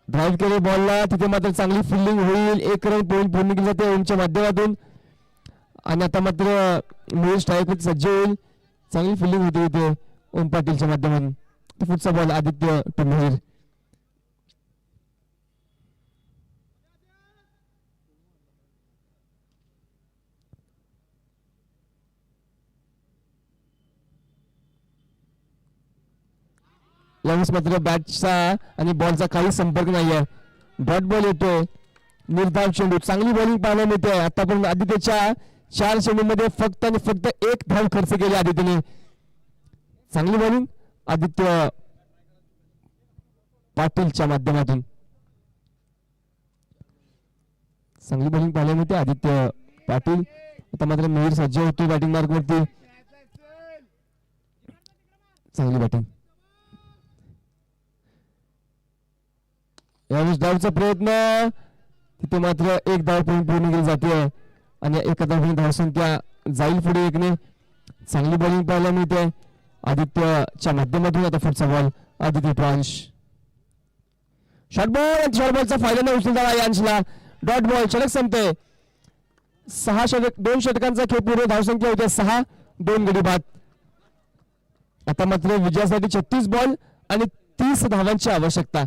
Speaker 1: ड्राईव्ह केले बॉलला, तिथे मात्र चांगली फिल्डिंग होईल. 1 रन पॉईंट पूर्ण केली जाते ओमच्या माध्यमातून आणि आता मात्र मूळ स्ट्राईक सज्ज होईल. चांगली फिल्डिंग होती तिथे ओम पाटीलच्या माध्यमातून. पुढचा बॉल आदित्य टुमहीर. यावेळेस मात्र बॅटचा आणि बॉलचा काही संपर्क नाहीये. डॉट बॉल येतोय, निर्धाव चेंडू. चांगली बॉलिंग पाहायला मिळते. आतापर्यंत आदित्यच्या 4 चेंडूमध्ये फक्त आणि फक्त 1 धाव खर्च केली आदित्यने. चांगली बॉलिंग आदित्य पाटीलच्या माध्यमातून. चांगली बॉलिंग पाहायला मिळते आदित्य पाटील. आता मात्र मिहीर सज्ज होतो बॅटिंग मार्क वरती. चांगली बॅटिंग. यावेळेस धावचा प्रयत्न, तिथे मात्र 1 धाव पूर्ण केली जाते आणि एका धावने धावसंख्या जाईल पुढे 1 ने. चांगली बॉलिंग पाहायला मिळते आदित्यच्या माध्यमातून. आता पुढचा बॉल आदित्य प्रांश. शॉर्ट बॉलचा फायदा न उचलता अंशला. डॉट बॉल, षटक संपते. 2 षटकांचा खेळ पूर्ण, धावसंख्या होते 6, 2 गडी बाद. आता मात्र विजयासाठी 36 बॉल आणि 30 धावांची आवश्यकता.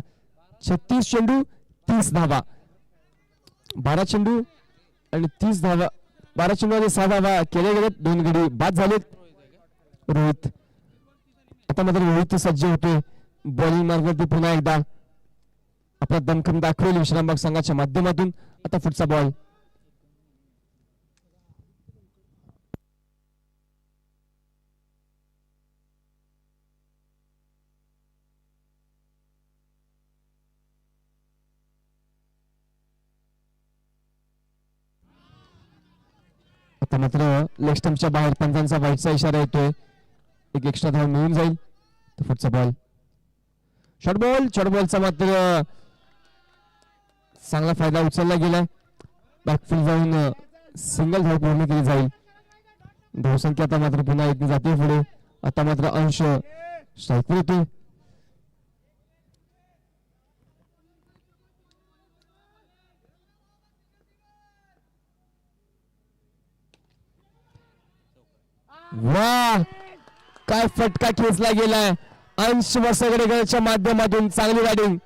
Speaker 1: 36 चेंडू 30 धावा. 12 चेंडू आणि 30 धावा. 12 चेंडू आणि 6 धावा केले गेलेत. 2 गडी बाद झालेत रोहित. आता मात्र रोहित सज्ज होतोय बॉलिंग मार्गावरती. पुन्हा एकदा आपला दमखम दाखवेल विश्रामबाग संघाच्या माध्यमातून. आता पुढचा बॉल आता मात्र लेग स्टंपच्या बाहेर पंचांचा वाईटचा इशारा येतोय. 1 एक्स्ट्रा धाव मिळून जाईल. पुढचा बॉल शॉर्ट बॉलचा मात्र चांगला फायदा उचलला गेलाय. बॅकफिल्ड जाऊन सिंगल धाव पूर्ण केली जाईल. धावसंख्या आता मात्र पुन्हा 1 जाते पुढे. आता मात्र अंश स्ट्राईकवर येतोय. वाह, काय फटका खेचला गेलाय अंश वसगडेकरच्या माध्यमातून. चांगली बॅटिंग,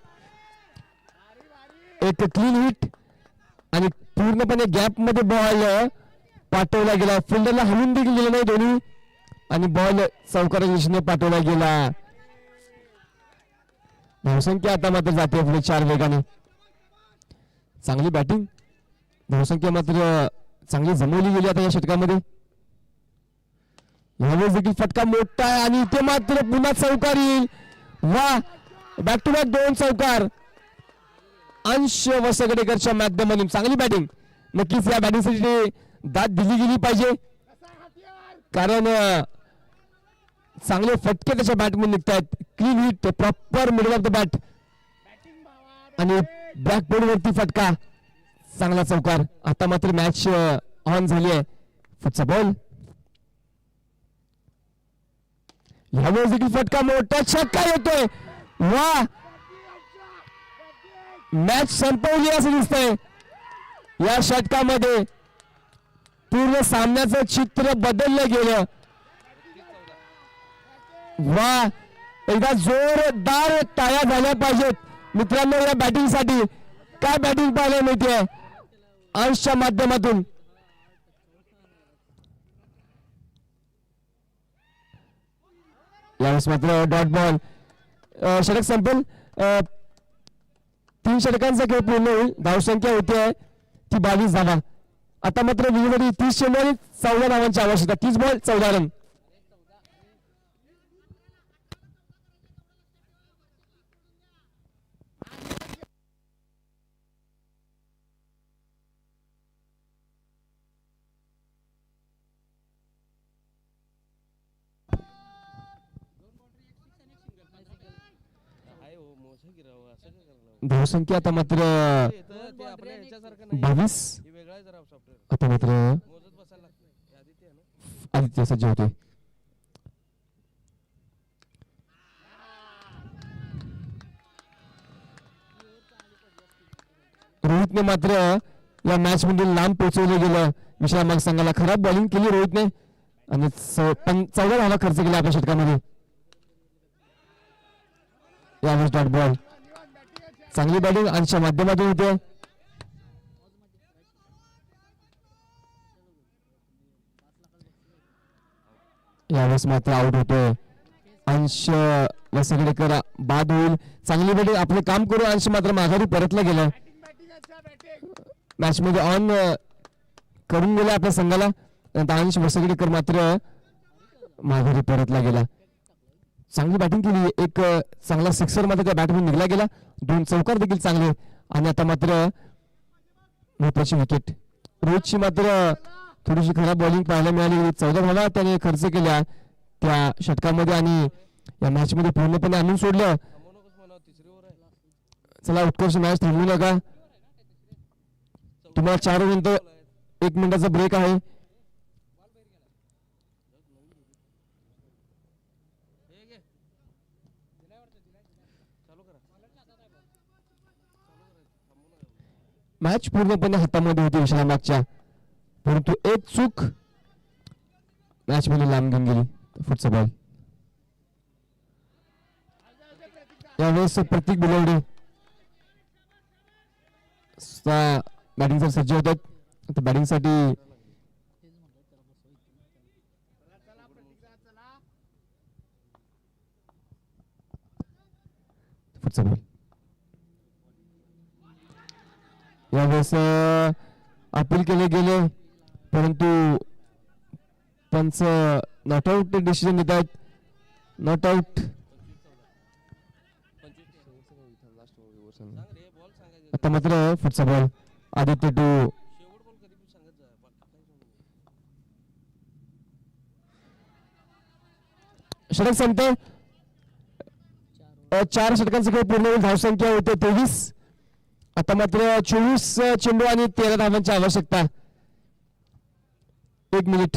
Speaker 1: एक क्लीन हिट आणि पूर्णपणे गॅप मध्ये बॉल पाठवला गेला. फिल्डरला हलून देखील गेले नाही दोन्ही आणि बॉल चौकाराच्या दिशेने पाठवला गेला. धावसंख्या आता मात्र जाते पुढे 4 वेगाने. चांगली बॅटिंग, धावसंख्या मात्र चांगली जमवली गेली आता या षटकामध्ये. यावेळेस देखील फटका मोठा आहे आणि इथे मात्र पुन्हा चौकार येईल. वा, बॅक टू बॅक 2 चौकार अंश वसगडेकरच्या माध्यमातून. चांगली बॅटिंग, नक्कीच या बॅटिंगसाठी दाद दिली गेली पाहिजे कारण चांगले फटके त्याच्या बॅटमधून निघतायत. Clean hit, proper middle of the bat आणि बॅक बोर्ड वरती फटका. चांगला चौकार. आता मात्र मॅच ऑन झाली आहे. फुटचा बॉल, यावेळेस देखील फटका मोठा छक्का येतोय. वा, मॅच संपवली असं दिसतंय. या षटकामध्ये पूर्ण सामन्याचं चित्र बदललं गेलं. वा, एकदा जोरदार टाळ्या झाल्या पाहिजेत मित्रांनो या बॅटिंगसाठी. काय बॅटिंग पाहायला मिळते अंशच्या माध्यमातून. यावेळेस मात्र डॉट बॉल. षटक संपेल. 3 षटकांचा खेळ पूर्ण होईल. धावसंख्या होती आहे ती 22 धावा. आता मात्र विजयसाठी 30 चेंडू आणि 14 धावांची आवश्यकता. 30 बॉल 14 रन. धावसंख्या आता मात्र 22. आता मात्र आदित्य सज्ज होते. रोहितने मात्र या मॅच मध्ये लांब पोहोचवलं गेलं. विश्रामबाग संघाला खराब बॉलिंग केली रोहितने आणि 14 धावा खर्च केला आपल्या षटकामध्ये. यावेळेस डॉट बॉल. चांगली बॅटिंग अंशच्या माध्यमातून होते. यावेळेस मात्र आउट होतोय अंश वसगडेकर. बाद होईल. चांगली बॅटिंग, आपले काम करू. अंश मात्र माघारी परतला गेला. मॅच मध्ये ऑन करून गेला आपल्या संघाला. अंश वसगडेकर मात्र माघारी परतला गेला. चांगली बॅटिंग केली. एक चांगला सिक्सर मात्र त्या बॅटमधून निघला गेला. 2 चौकार देखील चांगले आणि आता मात्र महत्वाची विकेट. रोहितची मात्र थोडीशी खराब बॉलिंग पाहायला मिळाली. 14 धावा त्याने खर्च केल्या त्या षटकामध्ये आणि या मॅच मध्ये पूर्णपणे आणून सोडलं. चला उत्कर्ष, मॅच थांबवू नका. तुम्हाला 4 नंतर 1 मिनिटाचा ब्रेक आहे. मॅच पूर्णपणे हातामध्ये होती विश्रामबागच्या, परंतु एक चूक मॅच मध्ये लांब घेऊन गेली. फुटचा बॉल. यावेळेस प्रतीक बिलवडे बॅटिंग सज्ज होतात. आता बॅटिंग साठी फुटचा बॉल. यावेळेस अपील केले गेले परंतु पंच नॉट आउट डिसिजन देत आहेत. Not out. आता मात्र फुटचा बॉल. आदित्य टू. षटक संपते. 4 षटकांचा खेळ पूर्ण होईल. धावसंख्या होते 23. आता मात्र 24 चेंडू आणि 13 धावांची आवश्यकता. 1 मिनिट.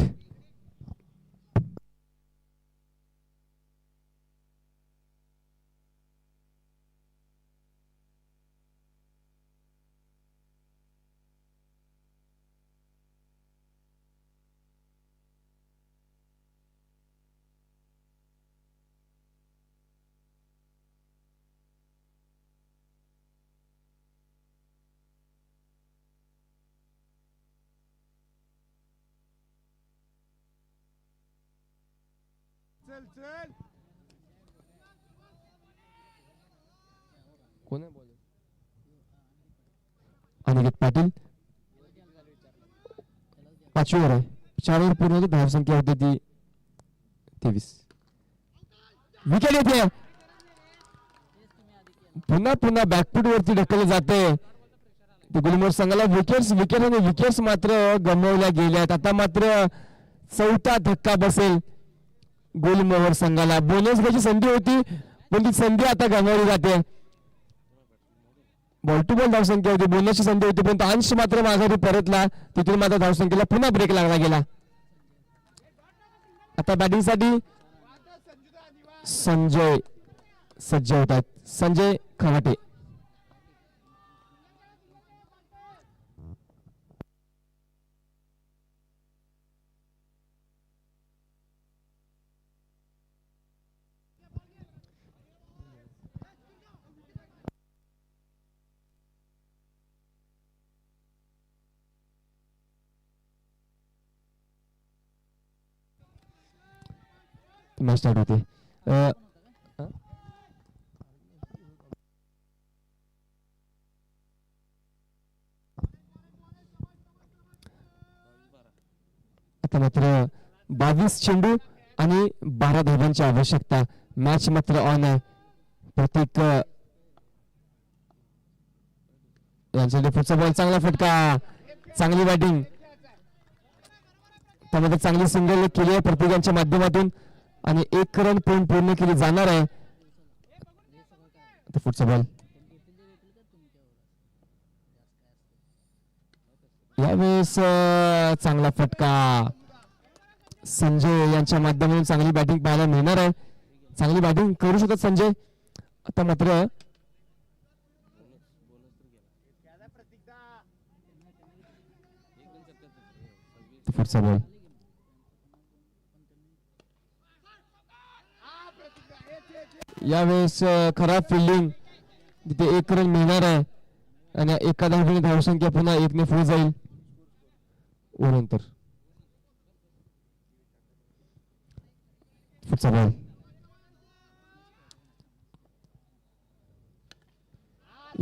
Speaker 1: कोण आहे बॉलर? अनिकेत पाटील. 5वी ओव्हर आहे. 4 ओव्हर पूर्ण होते. धावसंख्या होती ती 23. विकेट येते. पुन्हा पुन्हा बॅकफूट वरती ढकलले जाते. गुलमोहर संघाला विकेट्स मात्र गमावल्या गेल्यात. आता मात्र चौथा धक्का बसेल गुलमोहर संघाला. बोनस घ्यायची संधी होती पण ती संधी आता गमावली जाते. बॉल टू बॉल धावसंख्या होती. बोनसची संधी होती पण अंश मात्र माघारी परतला. तिथून मात्र धावसंख्येला पुन्हा ब्रेक लागला गेला. आता बॅटिंगसाठी संजय सज्ज होतात. संजय खराटे. मॅच स्टार्ट होते. आता मात्र 22 चेंडू आणि 12 धावांची आवश्यकता. मॅच मात्र ऑन आहे. प्रत्येक यांच्या पुढचा बॉल चांगला फटका. चांगली बॅटिंग. त्यामध्ये चांगली सिंगल केली आहे प्रत्येकांच्या माध्यमातून आणि 1 रन पूर्ण केली जाणार आहे. पुढचा बॉल यावेळेस चांगला फटका. संजय यांच्या माध्यमातून चांगली बॅटिंग पाहायला मिळणार आहे. चांगली बॅटिंग करू शकतात संजय. आता मात्र पुढचा बॉल यावेळेस खराब फिल्डिंग. तिथे 1 रन मिळणार आहे आणि एका धावेने धावसंख्या पुन्हा 1 ने पुढे जाईल. नंतर पुढचा बॉल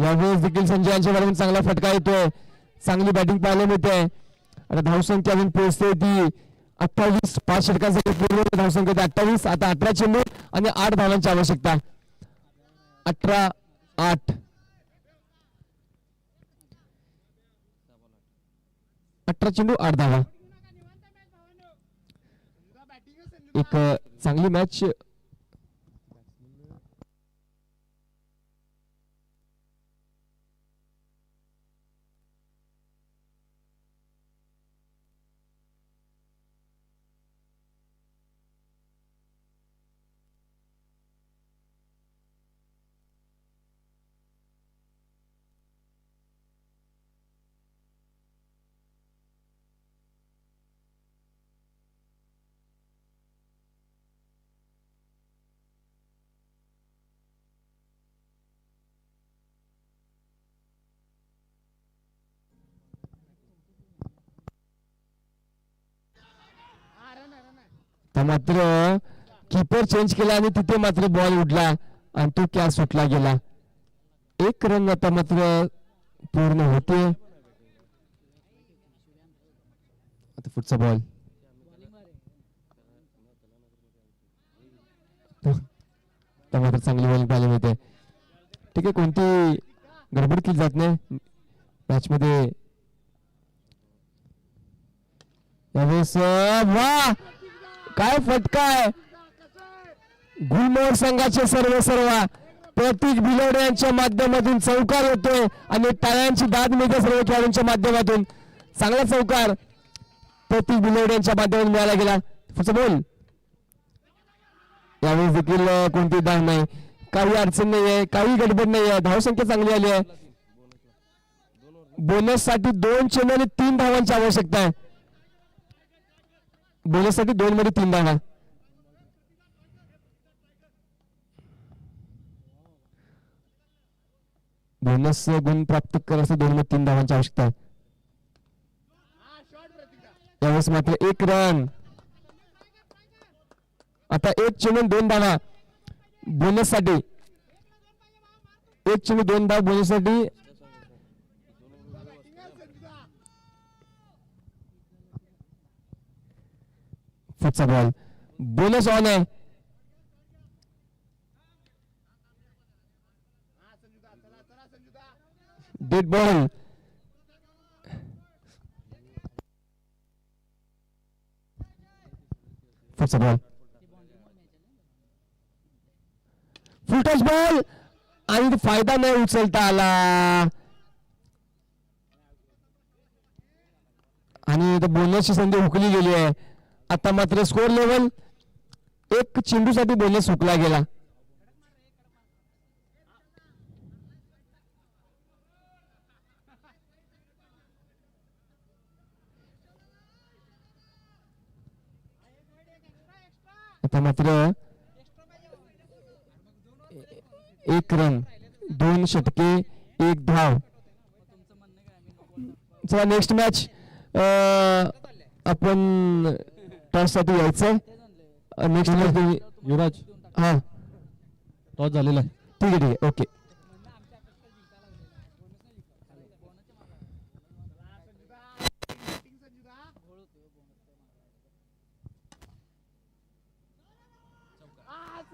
Speaker 1: यावेळेस देखील संजय यांच्या बरोबर चांगला फटका येतोय. चांगली बॅटिंग पाहायला मिळते. आता धावसंख्या अजून पोहोचते ती 28. 5 षटकांसाठी पूर्ण धावसंख्या 28. आता 18 चेंडू आणि 8 धावांची आवश्यकता. 18-8. 18 चेंडू 8 धावा. एक चांगली मॅच. मात्र कीपर चेंज केला आणि तिथे मात्र बॉल उडला आणि तो कॅच सुटला गेला. 1 रन आता मात्र पूर्ण होते. आता पुढचा बॉल मात्र चांगली बॉलिंग पाहायला मिळते. ठीक आहे. कोणती गडबड केली जात नाही मॅच मध्ये. यावेळेस वा काय फटका आहे. गुलमोहर संघाचे सर्व प्रतीक भिलवडे यांच्या माध्यमातून चौकार होतोय आणि टाळ्यांची दाद मिळते सर्व खेळाडूंच्या माध्यमातून. चांगला चौकार प्रतीक भिलवडे यांच्या माध्यमातून मिळाला गेला. पुढचा बॉल यावेळेस देखील कोणती दाद नाही. काही अडचण नाहीये. काही गडबड नाहीये. धावसंख्या चांगली आली आहे. बोनस साठी 2 चेंडू आणि 3 धावांची आवश्यकता आहे. बोनस साठी 2 मध्ये 3 धावा. बोनस गुण प्राप्त करायचं 2 मध्ये 3 धावांची आवश्यकता आहे. यावेळेस मात्र 1 रन आता 1 चेंडू 2 धावा बोनस साठी. 1 चेंडू 2 धाव बोनस साठी. पुढचा बॉल बोनस ऑन आहे. Dead ball. पुढचा बॉल फुल टच बॉल आणि फायदा नाही उचलता आला आणि बोनसची संधी हुकली गेली आहे. आता मात्र स्कोर लेवल 1 चेंडूसाठी बोनस हुकला गेला. आता मात्र 1 रन 2 षटके 1 धाव. चला नेक्स्ट मॅच आपण टॉस साठी यायचंय. नेक्स्ट मॅच
Speaker 2: युवराज
Speaker 1: हा
Speaker 2: टॉस झालेला आहे.
Speaker 1: ठीक आहे ओके.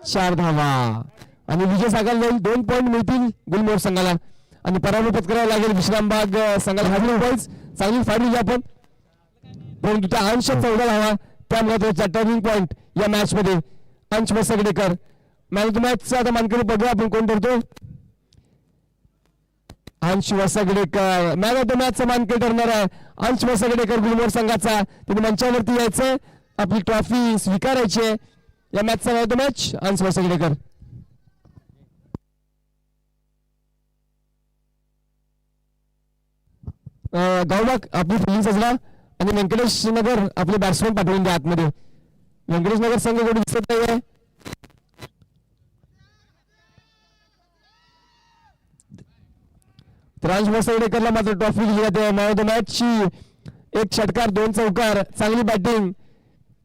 Speaker 1: चार धावा आणि विजय सागायला जाईल. 2 पॉईंट मिळतील गुलमोहर संघाला आणि पराभव पत्करावा लागेल विश्रामबाग संघाला. हाजरी उभाईच चांगली फाडली आपण परंतु त्या अंश 14 धावा त्या महत्वाचा टर्निंग पॉईंट या मॅच मध्ये. अंश Wasgadekar man of the match आता मानकरी बघूया आपण कोण ठरतो. अंश Wasgadekar man of the match चा मानकरी ठरणार आहे. अंश वसगडेकर गुलमोहर संघाचा. तिने मंचावरती यायचं आपली ट्रॉफी स्वीकारायची आहे. या मॅचचा मॅन ऑफ द मॅच अंश वसगडेकर. गावबाग आपली फिल्डिंग सजला आणि व्यंकटेश नगर आपले बॅट्समॅन पाठवून द्या आतमध्ये. व्यंकटेश नगर संघ कोणी दिसत नाहीये. अंश वसगडेकरला मात्र ट्रॉफी दिली जाते. मॅन ऑफ द मॅच ची 1 षटकार 2 चौकार चांगली बॅटिंग